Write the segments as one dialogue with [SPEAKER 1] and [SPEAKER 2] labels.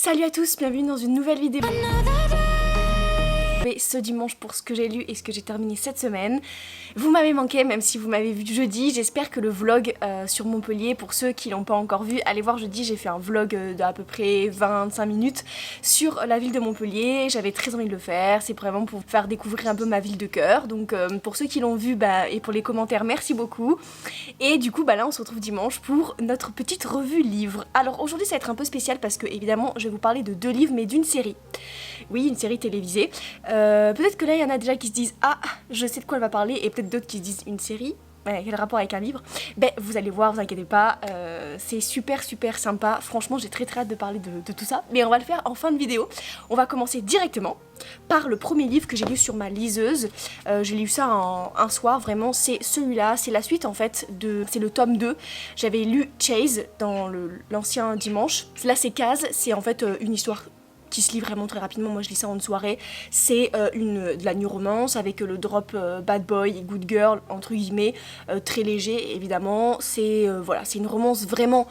[SPEAKER 1] Salut à tous, bienvenue dans une nouvelle vidéo. Ce dimanche pour ce que j'ai lu et ce que j'ai terminé cette semaine. Vous m'avez manqué, même si vous m'avez vu jeudi. J'espère que le vlog sur Montpellier, pour ceux qui l'ont pas encore vu, allez voir jeudi, j'ai fait un vlog d'à peu près 25 minutes sur la ville de Montpellier. J'avais très envie de le faire, c'est vraiment pour faire découvrir un peu ma ville de cœur. Donc pour ceux qui l'ont vu et pour les commentaires, merci beaucoup. Et du coup là on se retrouve dimanche pour notre petite revue livre. Alors aujourd'hui ça va être un peu spécial parce que évidemment je vais vous parler de 2 livres mais d'une série. Oui, une série télévisée. Peut-être que là il y en a déjà qui se disent ah je sais de quoi elle va parler, et peut-être d'autres qui se disent une série. Quel rapport avec un livre? Vous allez voir, vous inquiétez pas, c'est super sympa. Franchement j'ai très hâte de parler de tout ça, mais on va le faire en fin de vidéo. On va commencer directement par le premier livre que j'ai lu sur ma liseuse. J'ai lu ça un soir, vraiment c'est celui-là, c'est la suite en fait, c'est le tome 2. J'avais lu Chase dans l'ancien dimanche. Là c'est Case, c'est en fait une histoire qui se lit vraiment très rapidement. Moi je lis ça en une soirée. C'est de la new romance avec le drop bad boy et good girl entre guillemets, très léger évidemment. C'est voilà, c'est une romance vraiment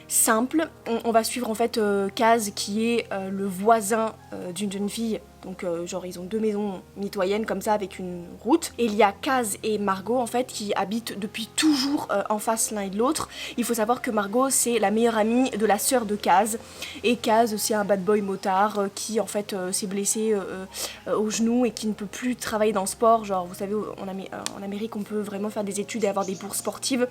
[SPEAKER 1] simple. On va suivre en fait Kaz qui est le voisin d'une jeune fille. Donc genre ils ont 2 maisons mitoyennes comme ça avec une route. Et il y a Kaz et Margot en fait qui habitent depuis toujours en face l'un et de l'autre. Il faut savoir que Margot c'est la meilleure amie de la sœur de Kaz. Et Kaz c'est un bad boy motard qui en fait s'est blessé au genou et qui ne peut plus travailler dans le sport. Genre vous savez en Amérique on peut vraiment faire des études et avoir des bourses sportives.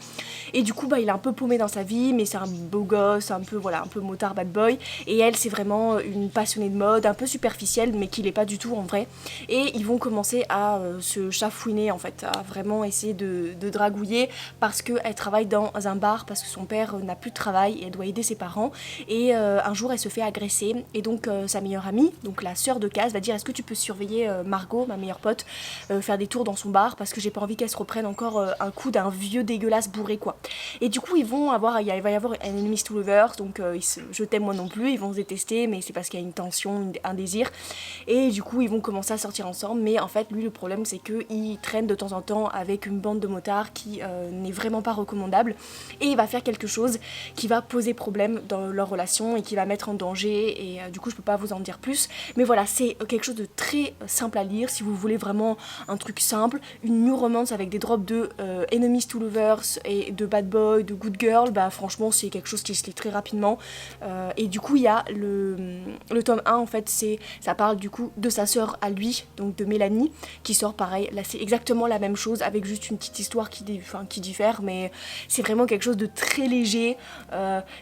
[SPEAKER 1] Et du coup il est un peu paumé dans sa vie, mais c'est un beau gosse, un peu voilà, un peu motard bad boy. Et elle c'est vraiment une passionnée de mode, un peu superficielle mais qui l'est pas du tout en vrai. Et ils vont commencer à se chafouiner en fait, à vraiment essayer de dragouiller parce qu'elle travaille dans un bar parce que son père n'a plus de travail et elle doit aider ses parents. Et un jour elle se fait agresser et donc sa meilleure amie, donc la sœur de Kaz, va dire est-ce que tu peux surveiller Margot, ma meilleure pote, faire des tours dans son bar parce que j'ai pas envie qu'elle se reprenne encore un coup d'un vieux dégueulasse bourré quoi. Et du coup il va y avoir un enemies to lovers, donc je t'aime moi non plus, ils vont se détester mais c'est parce qu'il y a une tension, un désir. Et du coup ils vont commencer à sortir ensemble, mais en fait lui le problème c'est qu'il traîne de temps en temps avec une bande de motards qui n'est vraiment pas recommandable, et il va faire quelque chose qui va poser problème dans leur relation et qui va mettre en danger. Et du coup je peux pas vous en dire plus, mais voilà, c'est quelque chose de très simple à lire si vous voulez vraiment un truc simple, une new romance avec des drops de enemies to lovers et de bad boy, de good girl. Franchement c'est quelque chose qui se lit très rapidement. Et du coup il y a le tome 1 en fait, ça parle du coup de sa sœur à lui, donc de Mélanie, qui sort pareil. Là c'est exactement la même chose avec juste une petite histoire qui diffère, mais c'est vraiment quelque chose de très léger,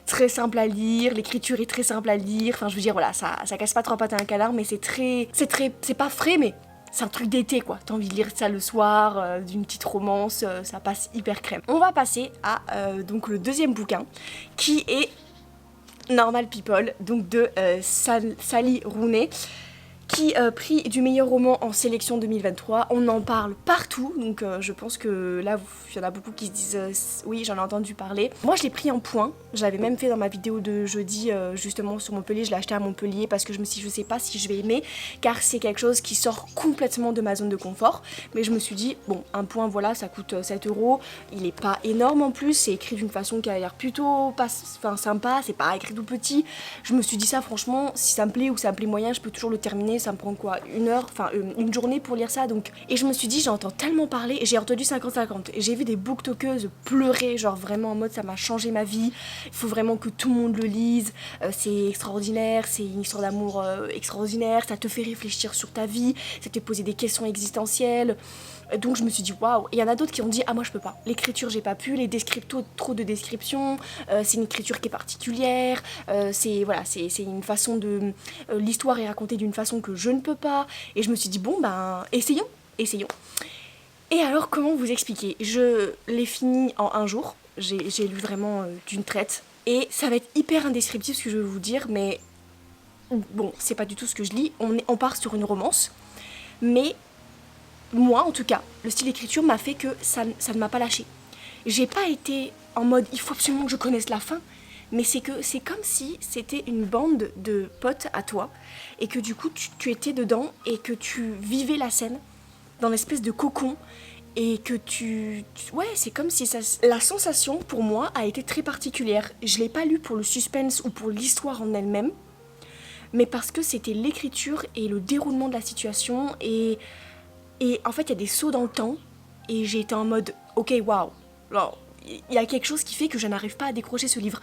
[SPEAKER 1] très simple à lire. L'écriture est très simple à lire, enfin je veux dire voilà, ça casse pas 3 pattes à un canard, mais c'est pas frais, mais c'est un truc d'été quoi, t'as envie de lire ça le soir, d'une petite romance, ça passe hyper crème. On va passer à donc le deuxième bouquin qui est Normal People, donc de Sally Rooney, qui prix du meilleur roman en sélection 2023. On en parle partout, donc je pense que là il y en a beaucoup qui se disent oui j'en ai entendu parler. Moi je l'ai pris en point, j'avais même fait dans ma vidéo de jeudi justement sur Montpellier, je l'ai acheté à Montpellier parce que je me suis dit je sais pas si je vais aimer, car c'est quelque chose qui sort complètement de ma zone de confort. Mais je me suis dit bon, un point voilà, ça coûte 7 €, il est pas énorme en plus, c'est écrit d'une façon qui a l'air plutôt sympa, c'est pas écrit tout petit. Je me suis dit ça franchement, si ça me plaît ou ça me plaît moyen, je peux toujours le terminer. Ça me prend quoi, une journée pour lire ça, donc. Et je me suis dit j'entends tellement parler, et j'ai entendu 50-50, et j'ai vu des booktokeuses pleurer, genre vraiment en mode ça m'a changé ma vie, il faut vraiment que tout le monde le lise, c'est extraordinaire, c'est une histoire d'amour extraordinaire, ça te fait réfléchir sur ta vie, ça te fait poser des questions existentielles. Donc je me suis dit waouh. Et il y en a d'autres qui ont dit ah moi je peux pas, l'écriture j'ai pas pu, les trop de descriptions, c'est une écriture qui est particulière, c'est voilà, c'est une façon de l'histoire est racontée d'une façon que je ne peux pas. Et je me suis dit bon essayons. Et alors comment vous expliquer, je l'ai fini en un jour, j'ai lu vraiment d'une traite, et ça va être hyper indescriptif ce que je vais vous dire, mais bon c'est pas du tout ce que je lis, on part sur une romance, mais moi en tout cas, le style d'écriture m'a fait que ça ne m'a pas lâché. J'ai pas été en mode il faut absolument que je connaisse la fin, mais c'est comme si c'était une bande de potes à toi et que du coup tu étais dedans et que tu vivais la scène dans l'espèce de cocon et que ouais, c'est comme si ça... La sensation pour moi a été très particulière. Je l'ai pas lu pour le suspense ou pour l'histoire en elle-même, mais parce que c'était l'écriture et le déroulement de la situation, et en fait il y a des sauts dans le temps, et j'ai été en mode ok waouh, alors il y a quelque chose qui fait que je n'arrive pas à décrocher ce livre.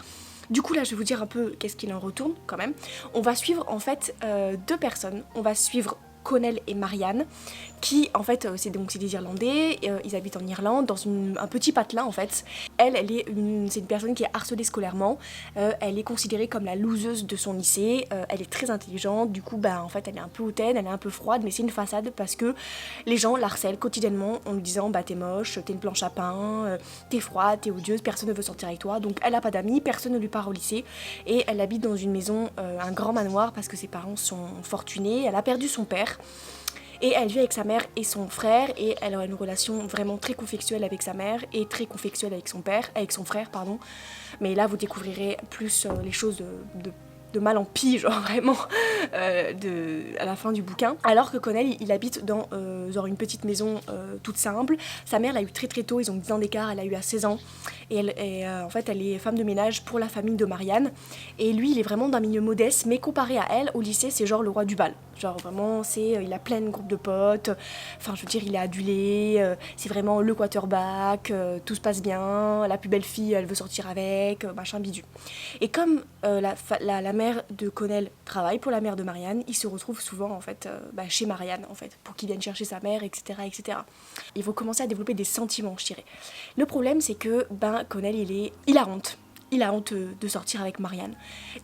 [SPEAKER 1] Du coup là je vais vous dire un peu qu'est-ce qu'il en retourne quand même. On va suivre en fait deux personnes, on va suivre Connell et Marianne, qui en fait c'est des Irlandais, ils habitent en Irlande dans un petit patelin en fait. C'est une personne qui est harcelée scolairement, elle est considérée comme la loseuse de son lycée, elle est très intelligente, du coup bah en fait elle est un peu hautaine, elle est un peu froide, mais c'est une façade parce que les gens la harcèlent quotidiennement en lui disant bah t'es moche, t'es une planche à pain, t'es froide, t'es odieuse, personne ne veut sortir avec toi, donc elle a pas d'amis, personne ne lui parle au lycée, et elle habite dans une maison, un grand manoir parce que ses parents sont fortunés, elle a perdu son père. Et elle vit avec sa mère et son frère, et elle a une relation vraiment très conflictuelle avec sa mère et très conflictuelle avec son frère, pardon. Mais là, vous découvrirez plus les choses de mal en pis, genre vraiment, à la fin du bouquin. Alors que Connell, il habite dans genre une petite maison toute simple. Sa mère l'a eu très très tôt, ils ont 10 ans d'écart, elle l'a eu à 16 ans. Et en fait, elle est femme de ménage pour la famille de Marianne. Et lui, il est vraiment d'un milieu modeste, mais comparé à elle, au lycée, c'est genre le roi du bal. Genre vraiment, il a plein de groupes de potes, enfin je veux dire, il est adulé, c'est vraiment le quarterback, tout se passe bien, la plus belle fille, elle veut sortir avec, machin bidule. Et comme la mère de Connell travaille pour la mère de Marianne, il se retrouve souvent en fait chez Marianne en fait, pour qu'il vienne chercher sa mère, etc., etc. Ils vont commencer à développer des sentiments, je dirais. Le problème c'est que Connell il a honte. Il a honte de sortir avec Marianne.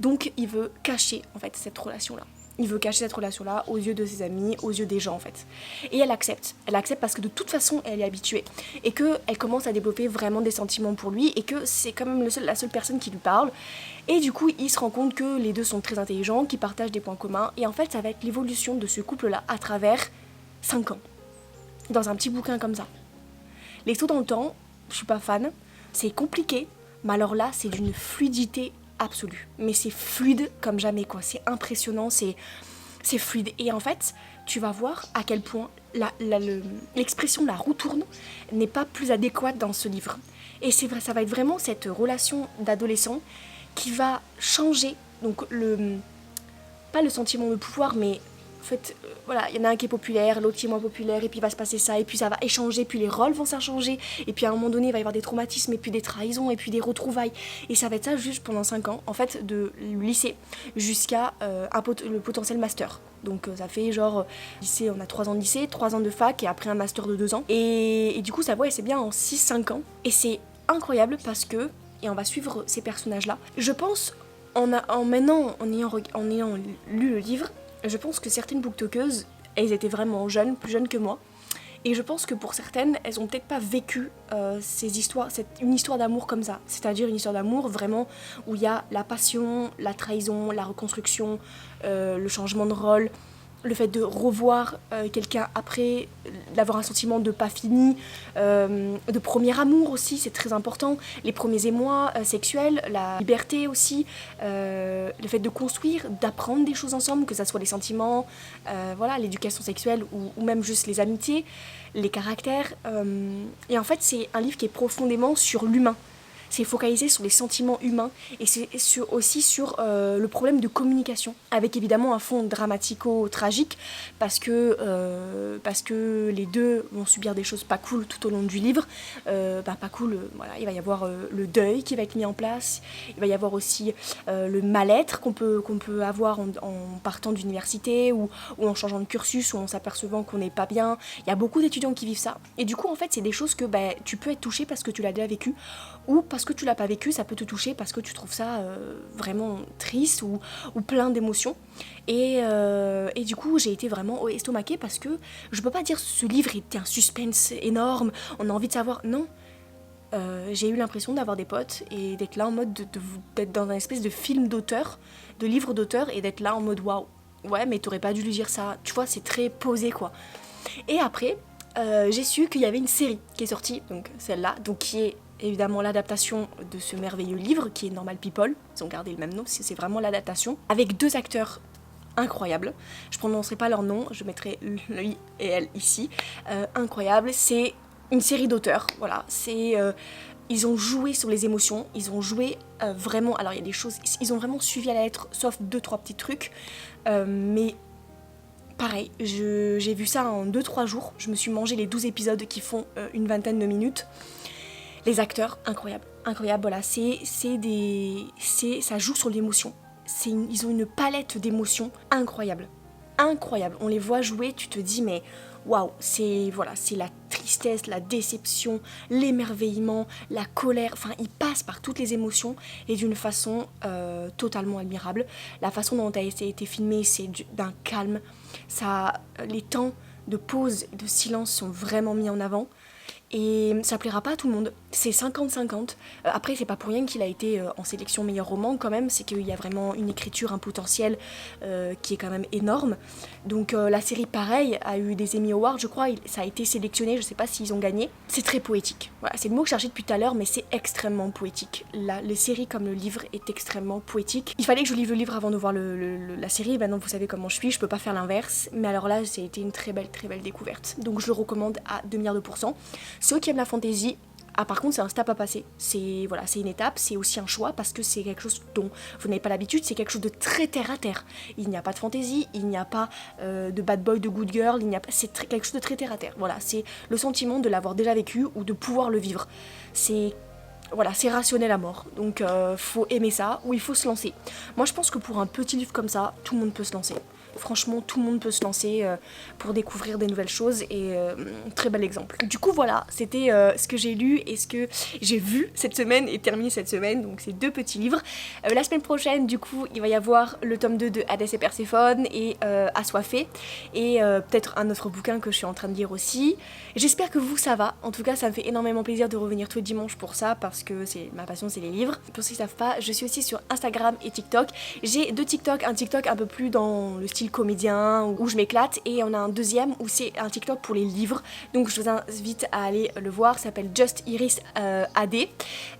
[SPEAKER 1] Donc il veut cacher en fait cette relation-là. Il veut cacher cette relation-là aux yeux de ses amis, aux yeux des gens en fait. Et elle accepte. Elle accepte parce que de toute façon, elle est habituée. Et qu'elle commence à développer vraiment des sentiments pour lui, et que c'est quand même la seule personne qui lui parle. Et du coup, il se rend compte que les deux sont très intelligents, qu'ils partagent des points communs. Et en fait, ça va être l'évolution de ce couple-là à travers 5 ans. Dans un petit bouquin comme ça. Les sauts dans le temps, je suis pas fan. C'est compliqué, mais alors là, c'est d'une fluidité absolue. Mais c'est fluide comme jamais, quoi. C'est impressionnant, c'est fluide. Et en fait, tu vas voir à quel point l'expression la roue tourne n'est pas plus adéquate dans ce livre. Et c'est vrai, ça va être vraiment cette relation d'adolescent qui va changer, donc pas le sentiment de pouvoir, mais en fait, voilà, il y en a un qui est populaire, l'autre qui est moins populaire, et puis il va se passer ça, et puis ça va échanger, puis les rôles vont s'inchanger, et puis à un moment donné, il va y avoir des traumatismes, et puis des trahisons, et puis des retrouvailles. Et ça va être ça juste pendant 5 ans, en fait, de lycée jusqu'à le potentiel master. Donc ça fait genre, lycée, on a 3 ans de lycée, 3 ans de fac, et après un master de 2 ans. Et du coup, ça va, et c'est bien en 6-5 ans. Et c'est incroyable parce que, et on va suivre ces personnages-là, je pense, en ayant lu le livre, je pense que certaines booktokeuses, elles étaient vraiment jeunes, plus jeunes que moi. Et je pense que pour certaines, elles ont peut-être pas vécu ces histoires, une histoire d'amour comme ça. C'est-à-dire une histoire d'amour vraiment où il y a la passion, la trahison, la reconstruction, le changement de rôle, le fait de revoir quelqu'un après, d'avoir un sentiment de pas fini, de premier amour aussi, c'est très important, les premiers émois sexuels, la liberté aussi, le fait de construire, d'apprendre des choses ensemble, que ça soit les sentiments, voilà, l'éducation sexuelle ou même juste les amitiés, les caractères. Et en fait, c'est un livre qui est profondément sur l'humain. C'est focalisé sur les sentiments humains et c'est aussi sur le problème de communication, avec évidemment un fond dramatico-tragique parce que les deux vont subir des choses pas cool tout au long du livre. Pas cool, voilà, il va y avoir le deuil qui va être mis en place, il va y avoir aussi le mal-être qu'on peut avoir en partant d'université ou en changeant de cursus ou en s'apercevant qu'on n'est pas bien. Il y a beaucoup d'étudiants qui vivent ça et du coup en fait c'est des choses que tu peux être touché parce que tu l'as déjà vécu, ou parce que tu l'as pas vécu, ça peut te toucher parce que tu trouves ça vraiment triste ou plein d'émotions. Et du coup, j'ai été vraiment estomaquée parce que je peux pas dire ce livre était un suspense énorme, on a envie de savoir. Non. J'ai eu l'impression d'avoir des potes et d'être là en mode d'être dans un espèce de film d'auteur, de livre d'auteur, et d'être là en mode waouh, ouais, mais t'aurais pas dû lui dire ça. Tu vois, c'est très posé quoi. Et après, j'ai su qu'il y avait une série qui est sortie, donc celle-là, donc qui est évidemment l'adaptation de ce merveilleux livre qui est Normal People. Ils ont gardé le même nom, c'est vraiment l'adaptation, avec 2 acteurs incroyables. Je prononcerai pas leur nom, je mettrai lui et elle ici. Incroyable, c'est une série d'auteurs, voilà, c'est ils ont joué sur les émotions, ils ont joué vraiment, alors il y a des choses, ils ont vraiment suivi à la lettre, sauf 2-3 petits trucs, mais pareil, j'ai vu ça en 2-3 jours, je me suis mangé les 12 épisodes qui font une vingtaine de minutes. Les acteurs, incroyable, incroyable, voilà, ça joue sur l'émotion, ils ont une palette d'émotions incroyable, incroyable, on les voit jouer, tu te dis mais waouh, c'est la tristesse, la déception, l'émerveillement, la colère, enfin ils passent par toutes les émotions et d'une façon totalement admirable. La façon dont ça a été filmé, c'est d'un calme, les temps de pause et de silence sont vraiment mis en avant. Et ça plaira pas à tout le monde, c'est 50-50. Après, c'est pas pour rien qu'il a été en sélection meilleur roman quand même, c'est qu'il y a vraiment une écriture, un potentiel qui est quand même énorme. Donc la série, pareil, a eu des Emmy Awards, je crois, ça a été sélectionné, je sais pas s'ils ont gagné. C'est très poétique, voilà, c'est le mot que je cherchais depuis tout à l'heure, mais c'est extrêmement poétique. Les séries comme le livre est extrêmement poétique. Il fallait que je lise le livre avant de voir la série, maintenant vous savez comment je suis, je peux pas faire l'inverse, mais alors là, ça a été une très belle découverte. Donc je le recommande à 2 milliards de %. Ceux qui aiment la fantasy, par contre c'est un step à passer, c'est une étape, c'est aussi un choix parce que c'est quelque chose dont vous n'avez pas l'habitude, c'est quelque chose de très terre à terre. Il n'y a pas de fantasy, il n'y a pas de bad boy, de good girl, c'est quelque chose de très terre à terre. Voilà, c'est le sentiment de l'avoir déjà vécu ou de pouvoir le vivre. C'est rationnel à mort, donc faut aimer ça ou il faut se lancer. Moi je pense que pour un petit livre comme ça, tout le monde peut se lancer. Franchement, tout le monde peut se lancer pour découvrir des nouvelles choses et très bel exemple. Du coup, voilà, c'était ce que j'ai lu et ce que j'ai vu cette semaine et terminé cette semaine, donc ces 2 petits livres. La semaine prochaine, du coup, il va y avoir le tome 2 de Hadès et Perséphone et Assoiffé et peut-être un autre bouquin que je suis en train de lire aussi. J'espère que vous, ça va. En tout cas, ça me fait énormément plaisir de revenir tous les dimanches pour ça parce que ma passion, c'est les livres. Pour ceux qui ne savent pas, je suis aussi sur Instagram et TikTok. J'ai 2 TikTok, un TikTok un peu plus dans le style comédien où je m'éclate et on a un deuxième où c'est un TikTok pour les livres, donc je vous invite à aller le voir, ça s'appelle Just Iris AD.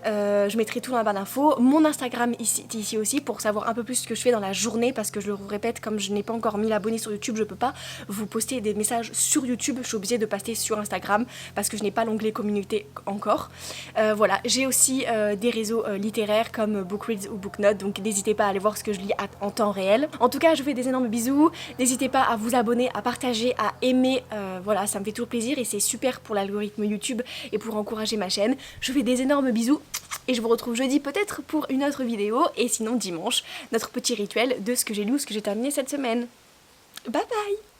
[SPEAKER 1] Je mettrai tout dans la barre d'infos, mon Instagram ici aussi pour savoir un peu plus ce que je fais dans la journée parce que je le répète, comme je n'ai pas encore 1000 abonnés sur YouTube, je peux pas vous poster des messages sur YouTube, je suis obligée de passer sur Instagram parce que je n'ai pas l'onglet communauté encore. Voilà, j'ai aussi des réseaux littéraires comme Bookreads ou Booknote, donc n'hésitez pas à aller voir ce que je lis en temps réel. En tout cas, je vous fais des énormes bisous. N'hésitez pas à vous abonner, à partager, à aimer, voilà, ça me fait toujours plaisir et c'est super pour l'algorithme YouTube et pour encourager ma chaîne. Je vous fais des énormes bisous et je vous retrouve jeudi peut-être pour une autre vidéo et sinon dimanche, notre petit rituel de ce que j'ai lu ou ce que j'ai terminé cette semaine. Bye bye!